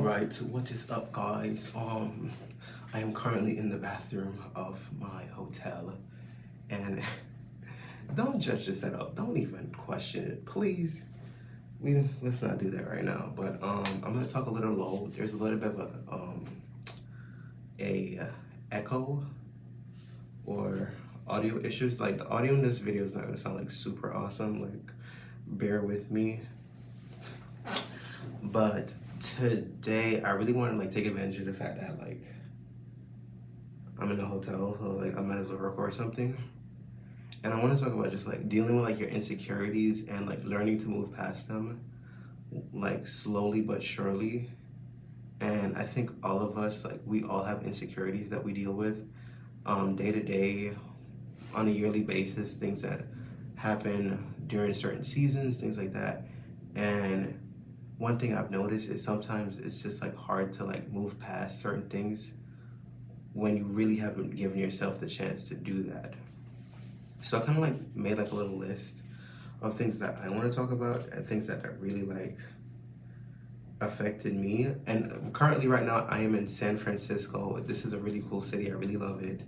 Alright, what is up, guys? I am currently in the bathroom of my hotel, and don't judge the setup. Don't even question it, please. Let's not do that right now. But I'm gonna talk a little low. There's a little bit of a echo or audio issues. Like, the audio in this video is not gonna sound like super awesome. Like, bear with me. But today I really want to like take advantage of the fact that like I'm in a hotel, so like I might as well record something. And I want to talk about just like dealing with like your insecurities and like learning to move past them, like slowly but surely. And I think all of us, like, we all have insecurities that we deal with day to day, on a yearly basis, things that happen during certain seasons, things like that. And one thing I've noticed is sometimes it's just like hard to like move past certain things when you really haven't given yourself the chance to do that. So I kind of like made like a little list of things that I want to talk about and things that really like affected me. And currently right now I am in San Francisco. This is a really cool city. I really love it.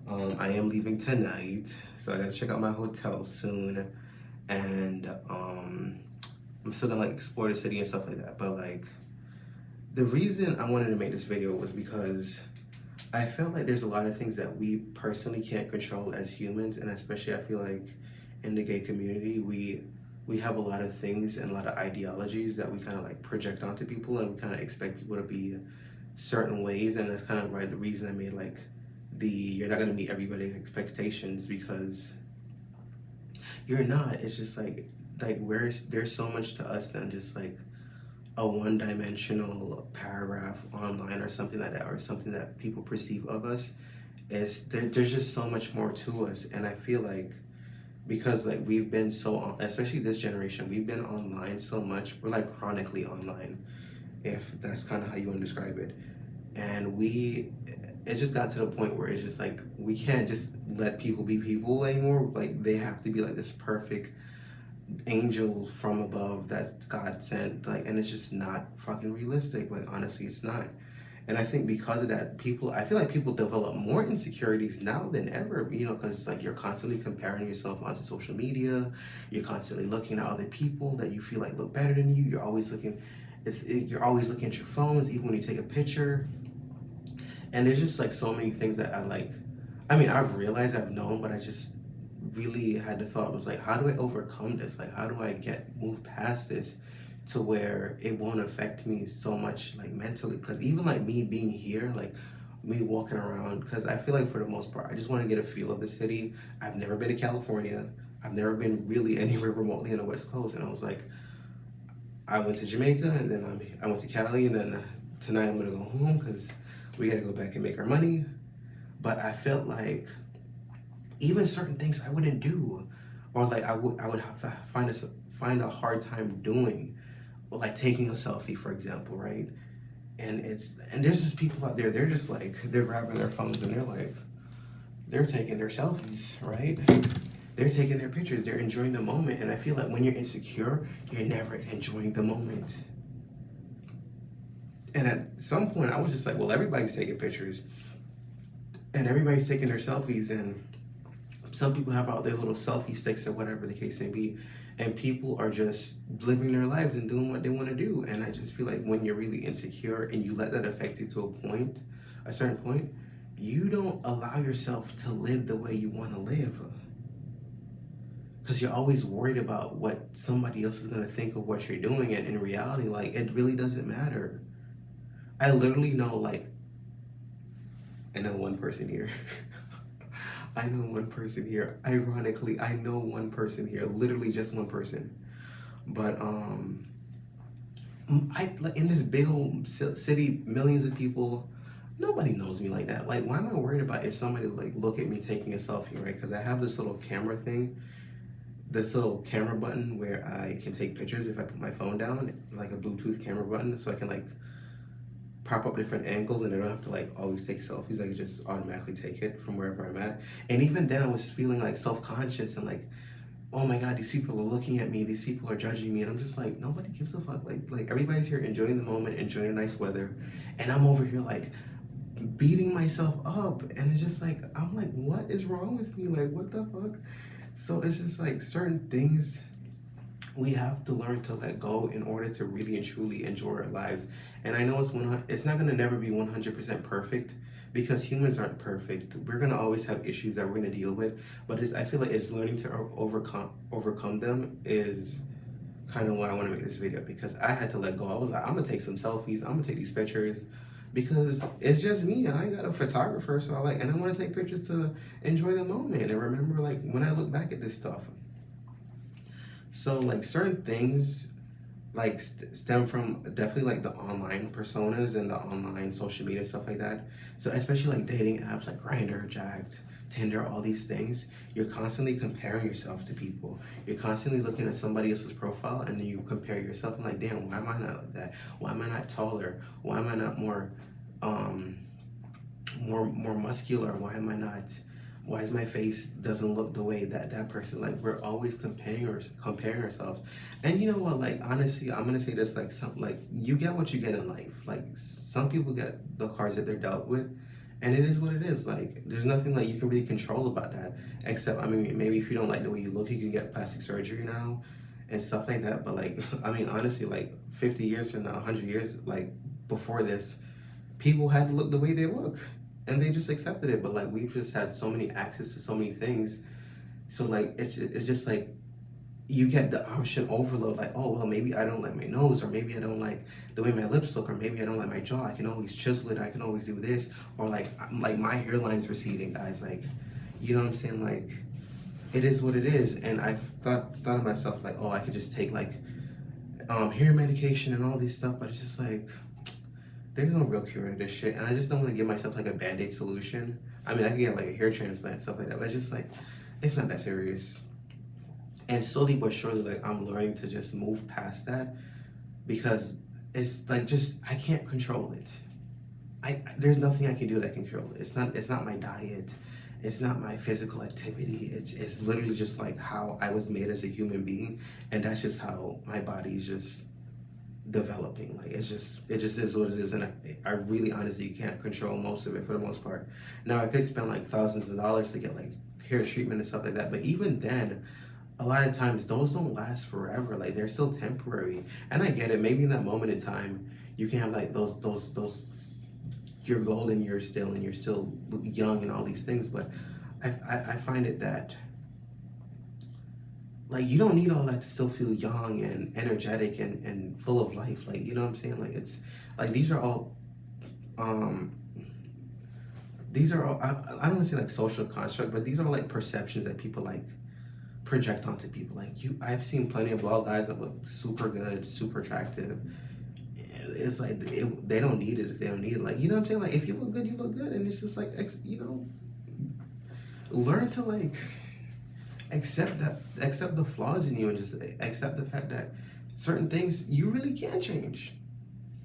I am leaving tonight, so I gotta check out my hotel soon. And I'm still gonna like explore the city and stuff like that. But like, the reason I wanted to make this video was because I felt like there's a lot of things that we personally can't control as humans, and especially I feel like in the gay community, we have a lot of things and a lot of ideologies that we kind of like project onto people, and we kind of expect people to be certain ways. And that's kind of the reason I made like you're not gonna meet everybody's expectations, because you're not. It's just like there's so much to us than just like a one-dimensional paragraph online or something like that, or something that people perceive of us. There's just so much more to us. And I feel like because like we've been especially this generation, we've been online so much. We're like chronically online, if that's kind of how you want to describe it. And it just got to the point where it's just like we can't just let people be people anymore. Like, they have to be like this perfect angel from above that God sent, like, and it's just not fucking realistic. Like, honestly, it's not. And I think because of that, I feel like people develop more insecurities now than ever, because it's like you're constantly comparing yourself onto social media. You're constantly looking at other people that you feel like look better than you. You're always looking you're always looking at your phones, even when you take a picture. And there's just like so many things that I've realized, I've known, but I just really had the thought was like, how do I overcome this? Like, how do I move past this to where it won't affect me so much like mentally? Because even like me being here, like me walking around, because I feel like for the most part I just want to get a feel of the city. I've never been to California. I've never been really anywhere remotely on the West Coast. And I was like, I went to Jamaica, and then I went to Cali, and then tonight I'm gonna go home because we gotta go back and make our money. But I felt like even certain things I wouldn't do, or like I would have to find a hard time doing, like taking a selfie, for example, right? And there's just people out there, they're just like, they're grabbing their phones and they're taking their selfies, right? They're taking their pictures, they're enjoying the moment. And I feel like when you're insecure, you're never enjoying the moment. And at some point I was just like, well, everybody's taking pictures and everybody's taking their selfies, and some people have out their little selfie sticks or whatever the case may be, and people are just living their lives and doing what they want to do. And I just feel like when you're really insecure and you let that affect you to a certain point, you don't allow yourself to live the way you want to live, because you're always worried about what somebody else is going to think of what you're doing. And in reality, like, it really doesn't matter. I literally know, like, I know one person here. I know one person here. Ironically, I know one person here. Literally just one person. But in this big old city, millions of people, nobody knows me like that. Like, why am I worried about if somebody like look at me taking a selfie, right? Because I have this little camera thing, this little camera button where I can take pictures if I put my phone down, like a Bluetooth camera button, so I can like prop up different angles, and I don't have to like always take selfies. I can just automatically take it from wherever I'm at. And even then I was feeling like self-conscious and like oh my god, these people are looking at me, these people are judging me, and I'm just like, nobody gives a fuck. Like everybody's here enjoying the moment, enjoying the nice weather, and I'm over here like beating myself up, and it's just like, I'm like, what is wrong with me? Like, what the fuck? So it's just like certain things we have to learn to let go in order to really and truly enjoy our lives. And I know it's not gonna never be 100% perfect, because humans aren't perfect. We're gonna always have issues that we're gonna deal with. But I feel like it's learning to overcome them is kind of why I want to make this video, because I had to let go. I was like, I'm gonna take some selfies. I'm gonna take these pictures because it's just me. I ain't got a photographer, so and I want to take pictures to enjoy the moment and remember like when I look back at this stuff. So like certain things like stem from definitely like the online personas and the online social media stuff like that. So especially like dating apps like Grindr, Jacked, Tinder, all these things, you're constantly comparing yourself to people. You're constantly looking at somebody else's profile and then you compare yourself and like, damn, why am I not like that? Why am I not taller? Why am I not more muscular? Why is my face doesn't look the way that person? Like, we're always comparing ourselves. And you know what, like honestly, I'm gonna say this, like you get what you get in life. Like some people get the cards that they're dealt with, and it is what it is. Like there's nothing like you can really control about that, except I mean maybe if you don't like the way you look, you can get plastic surgery now and stuff like that. But like I mean honestly, like 50 years from now, 100 years like before this, people had to look the way they look and they just accepted it. But like we've just had so many access to so many things, so like it's just like you get the option overload. Like, oh well, maybe I don't like my nose, or maybe I don't like the way my lips look, or maybe I don't like my jaw. I can always chisel it, I can always do this, or like my hairline's receding, guys. Like, you know what I'm saying? Like it is what it is. And I thought of myself like, oh, I could just take like hair medication and all this stuff, but it's just like there's no real cure to this shit, and I just don't want to give myself like a band-aid solution. I mean, I can get like a hair transplant, stuff like that, but it's just like, it's not that serious. And slowly but surely, like I'm learning to just move past that, because it's like just, I can't control it. There's nothing I can do that can control it. It's not my diet. It's not my physical activity. It's literally just like how I was made as a human being, and that's just how my body's just developing. Like it just is what it is, and I really honestly can't control most of it for the most part. Now I could spend like thousands of dollars to get like hair treatment and stuff like that, but even then a lot of times those don't last forever. Like they're still temporary. And I get it, maybe in that moment in time you can have like those your golden years still, and you're still young and all these things, but I find it that like you don't need all that to still feel young and energetic and full of life. Like, you know what I'm saying? Like it's like these are all I don't want to say like social construct, but these are like perceptions that people like project onto people. Like I've seen plenty of bald guys that look super good, super attractive. It's like they don't need it if they don't need it. Like, you know what I'm saying? Like if you look good, you look good, and it's just like learn to like accept the flaws in you, and just accept the fact that certain things you really can change.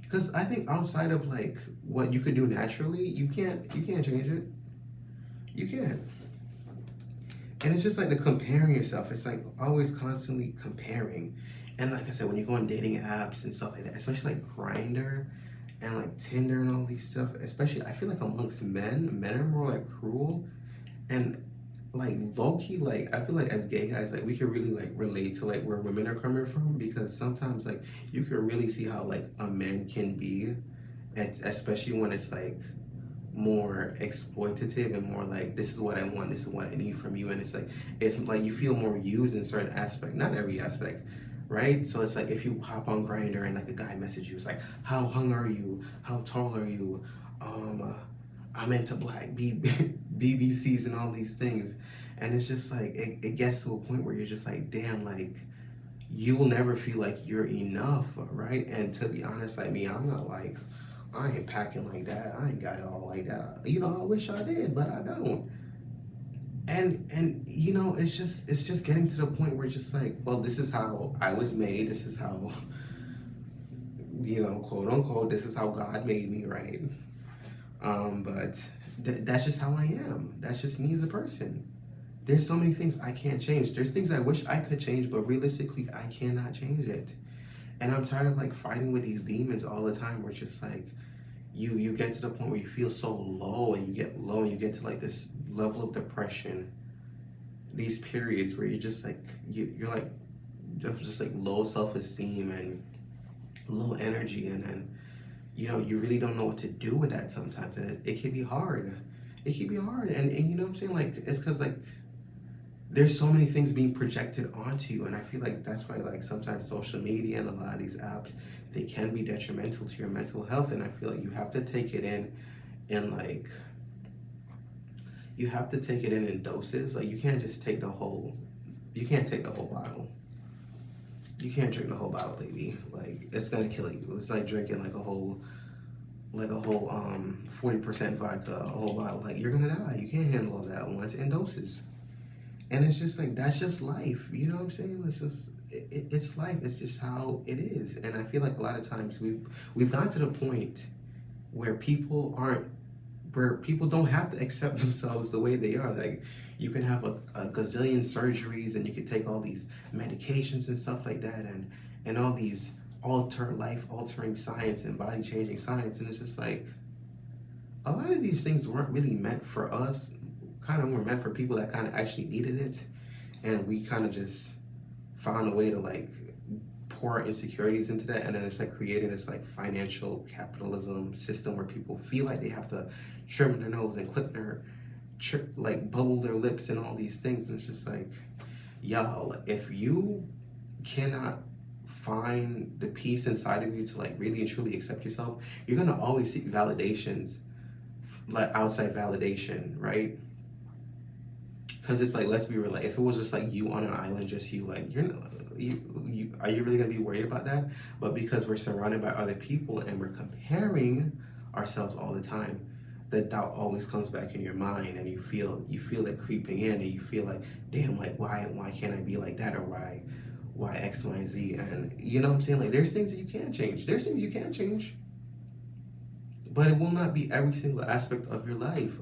Because I think outside of like what you could do naturally, you can't change it. You can't. And it's just like the comparing yourself. It's like always constantly comparing. And like I said, when you go on dating apps and stuff like that, especially like Grindr and like Tinder and all these stuff, especially I feel like amongst men are more like cruel. And like low-key, like I feel like as gay guys, like we can really like relate to like where women are coming from, because sometimes like you can really see how like a man can be, and especially when it's like more exploitative and more like, this is what I want, this is what I need from you, and it's like you feel more used in certain aspect, not every aspect, right? So it's like if you hop on Grindr and like a guy message you, it's like, how hung are you, how tall are you, I'm into black BBCs and all these things. And it's just like it gets to a point where you're just like, damn, like you will never feel like you're enough, right? And to be honest, like me, I'm not like, I ain't packing like that, I ain't got it all like that, you know, I wish I did, but I don't. And you know, it's just getting to the point where it's just like, well, this is how I was made, this is how, you know, quote unquote, this is how God made me, right? But that's just how I am. That's just me as a person. there's so many things I can't change. There's things I wish I could change, but realistically, I cannot change it. And I'm tired of like fighting with these demons all the time. Where it's just like you get to the point where you feel so low, and you get low, and you get to like this level of depression. These periods where you're just like you're like just like low self-esteem and low energy, and then you really don't know what to do with that sometimes, and it can be hard. It can be hard, and you know what I'm saying, like it's because like there's so many things being projected onto you, and I feel like that's why like sometimes social media and a lot of these apps, they can be detrimental to your mental health. And I feel like you have to take it in like you have to take it in doses. Like you can't just take the whole bottle. You can't drink the whole bottle, baby. Like it's gonna kill you. It's like drinking like a whole 40% vodka, a whole bottle. Like you're gonna die. You can't handle all that at once in doses. And it's just like that's just life. You know what I'm saying? It's life. It's just how it is. And I feel like a lot of times we've gotten to the point where people don't have to accept themselves the way they are. Like you can have a gazillion surgeries, and you can take all these medications and stuff like that, and all these life altering science and body changing science. And it's just like a lot of these things weren't really meant for us. Kind of were meant for people that kind of actually needed it, and we kind of just found a way to like pour our insecurities into that, and then it's like creating this like financial capitalism system where people feel like they have to trim their nose and clip their like bubble their lips and all these things. And it's just like, y'all, if you cannot find the peace inside of you to like really and truly accept yourself, you're gonna always seek validations, like outside validation, right? Because it's like, let's be real, like if it was just like you on an island, just you, like are you really gonna be worried about that? But because we're surrounded by other people and we're comparing ourselves all the time, that doubt always comes back in your mind, and you feel it creeping in, and you feel like, damn, like why can't I be like that, or why X, Y, and Z. And you know what I'm saying? Like there's things that you can change. There's things you can change, but it will not be every single aspect of your life.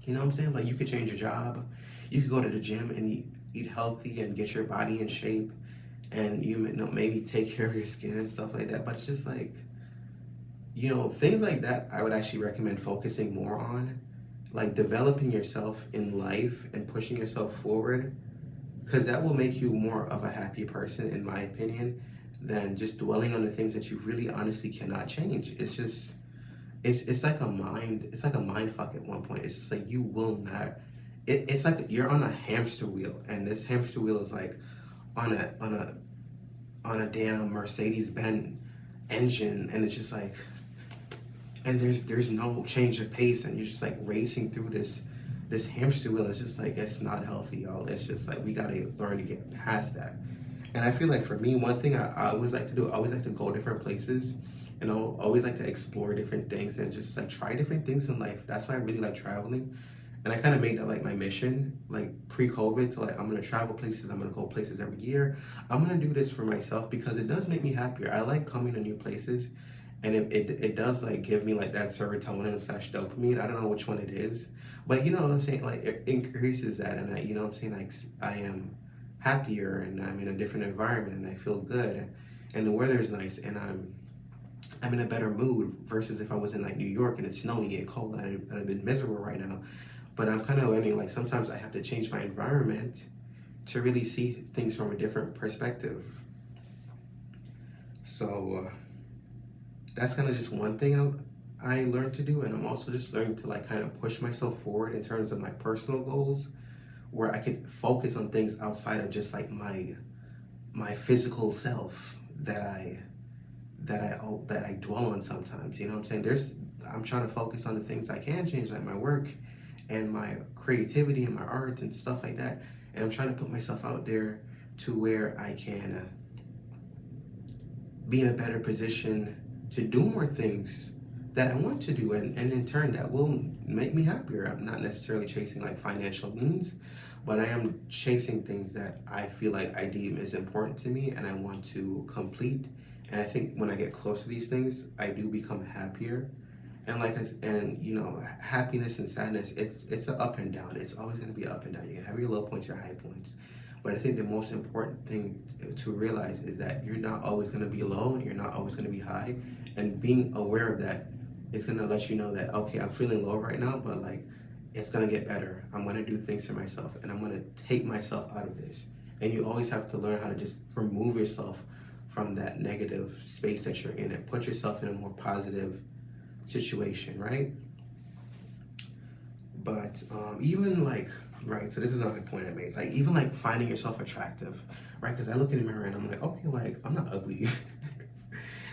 You know what I'm saying? Like you could change your job, you could go to the gym and eat healthy and get your body in shape, and maybe take care of your skin and stuff like that. But it's just like, things like that I would actually recommend focusing more on, like developing yourself in life and pushing yourself forward, because that will make you more of a happy person, in my opinion, than just dwelling on the things that you really honestly cannot change. It's just it's like a mind fuck at one point. It's just like you will not. It's like you're on a hamster wheel, and this hamster wheel is like on a damn Mercedes-Benz engine, and it's just like, and there's no change of pace, and you're just like racing through this hamster wheel. It's just like, it's not healthy, y'all. It's just like we gotta learn to get past that. And I feel like for me, one thing I always like to do, I always like to go different places, always like to explore different things and just like try different things in life. That's why I really like traveling. And I kind of made that like my mission, like pre-COVID, to like, I'm gonna travel places, I'm gonna go places every year. I'm gonna do this for myself because it does make me happier. I like coming to new places, and it does like give me like that serotonin / dopamine. I don't know which one it is, but you know what I'm saying, like it increases that, and you know what I'm saying, like I am happier, and I'm in a different environment, and I feel good, and the weather is nice, and I'm in a better mood versus if I was in like New York and it's snowing and cold, I'd have been miserable right now. But I'm kind of learning, like sometimes I have to change my environment to really see things from a different perspective. So that's kind of just one thing I learned to do, and I'm also just learning to like kind of push myself forward in terms of my personal goals, where I could focus on things outside of just like my physical self that I dwell on sometimes. You know what I'm saying? I'm trying to focus on the things I can change, like my work and my creativity and my art and stuff like that. And I'm trying to put myself out there to where I can be in a better position to do more things that I want to do, and in turn that will make me happier. I'm not necessarily chasing like financial means, but I am chasing things that I feel like I deem is important to me and I want to complete. And I think when I get close to these things, I do become happier. And and you know, happiness and sadness, it's an up and down. It's always going to be up and down. You can have your low points, your high points. But I think the most important thing to realize is that you're not always going to be low, you're not always going to be high. And being aware of that is going to let you know that, okay, I'm feeling low right now, but like, it's going to get better. I'm going to do things for myself, and I'm going to take myself out of this. And you always have to learn how to just remove yourself from that negative space that you're in and put yourself in a more positive situation, right? But even like, right, so this is another point I made, like even like finding yourself attractive, right? Because I look in the mirror and I'm like, okay, like I'm not ugly.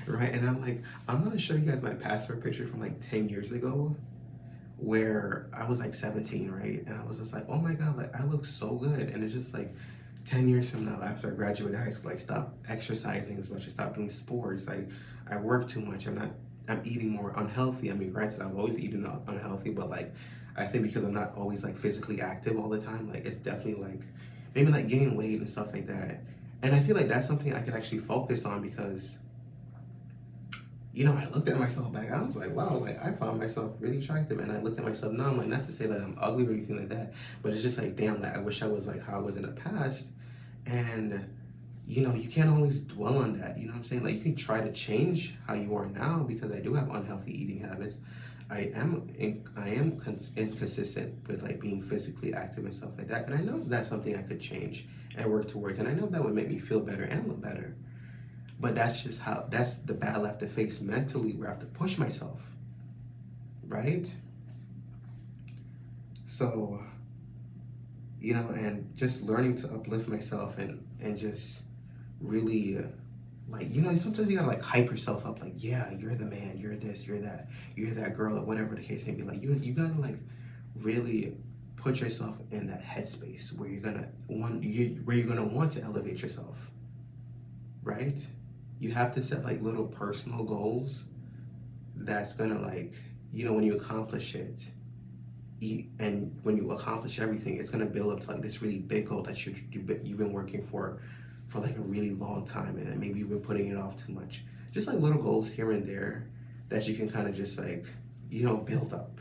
Right? And I'm like, I'm gonna show you guys my passport picture from like 10 years ago, where I was like 17, right? And I was just like, oh my God, like I look so good. And it's just like 10 years from now, after I graduated high school, I stopped exercising as much, I stopped doing sports, I work too much, I'm eating more unhealthy. I mean, granted, I've always eaten unhealthy, but like, I think because I'm not always like physically active all the time, like it's definitely like, maybe like gaining weight and stuff like that. And I feel like that's something I could actually focus on because, you know, I looked at myself back, I was like, wow, like I found myself really attractive. And I looked at myself now, I'm like, not to say that I'm ugly or anything like that, but it's just like, damn, like I wish I was like how I was in the past. And, you know, you can't always dwell on that. You know what I'm saying? Like you can try to change how you are now, because I do have unhealthy eating habits. Inconsistent with like being physically active and stuff like that. And I know that's something I could change and work towards. And I know that would make me feel better and look better. But that's just that's the battle I have to face mentally, where I have to push myself, right? So, you know, and just learning to uplift myself and just really, like, you know, sometimes you gotta like hype yourself up, like, yeah, you're the man, you're this, you're that, you're that girl, or whatever the case may be. Like, you gotta like really put yourself in that headspace where you're gonna want to elevate yourself, right? You have to set like little personal goals that's gonna, like, you know, when you accomplish it, and when you accomplish everything, it's gonna build up to like this really big goal that you've been working for like a really long time, and maybe you've been putting it off too much. Just like little goals here and there that you can kind of just like, you know, build up.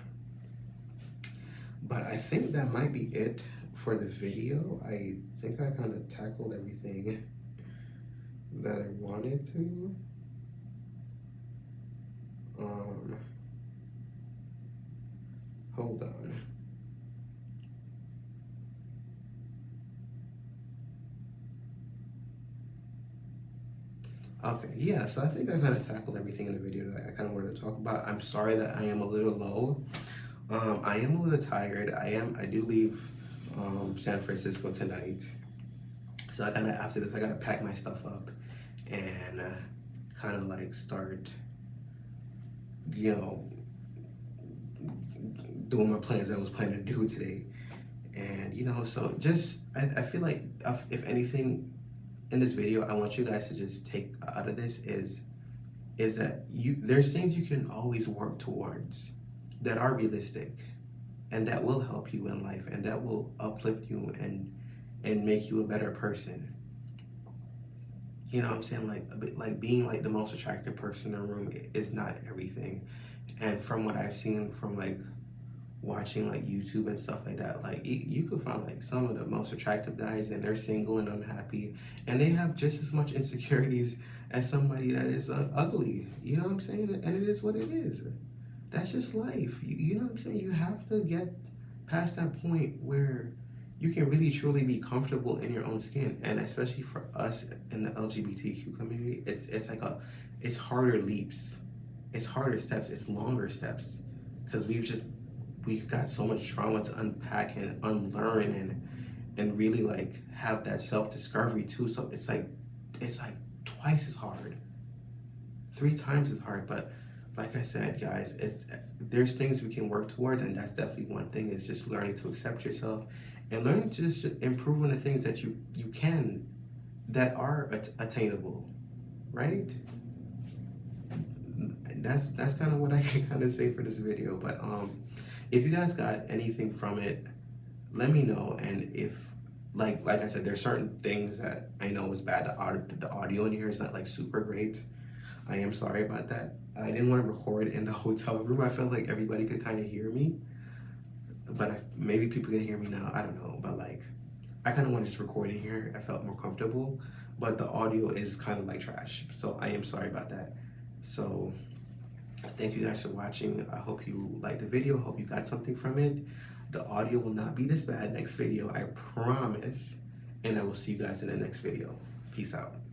But I think that might be it for the video. I think I kind of tackled everything that I wanted to. Hold on. Okay, yeah, so I think I kind of tackled everything in the video that I kind of wanted to talk about. I'm sorry that I am a little low. I am a little tired. I do leave San Francisco tonight. So I kind of, after this, I got to pack my stuff up and kind of like start, you know, doing my plans I was planning to do today. And, you know, so just, I feel like if anything in this video, I want you guys to just take out of this is that there's things you can always work towards that are realistic and that will help you in life and that will uplift you and make you a better person. You know what I'm saying? Like being like the most attractive person in the room is not everything. And from what I've seen from like watching like YouTube and stuff like that, like you could find like some of the most attractive guys and they're single and unhappy and they have just as much insecurities as somebody that is ugly. You know what I'm saying? And it is what it is. That's just life. You know what I'm saying? You have to get past that point where you can really truly be comfortable in your own skin. And especially for us in the LGBTQ community, it's harder leaps, it's harder steps, it's longer steps, because we've got so much trauma to unpack and unlearn and really like have that self-discovery too. So it's like twice as hard, 3 times as hard. But like I said, guys, there's things we can work towards, and that's definitely one thing, is just learning to accept yourself and learning to just improve on the things that you can, that are attainable, right? That's kind of what I can kind of say for this video. But if you guys got anything from it, let me know. And if like I said, there's certain things that I know is bad. The audio in here is not like super great. I am sorry about that. I didn't want to record in the hotel room. I felt like everybody could kind of hear me, but maybe people can hear me now. I don't know, but like, I kind of want to just record in here. I felt more comfortable, but the audio is kind of like trash. So I am sorry about that. So thank you guys for watching. I hope you liked the video. Hope you got something from it. The audio will not be this bad next video, I promise. And I will see you guys in the next video. Peace out.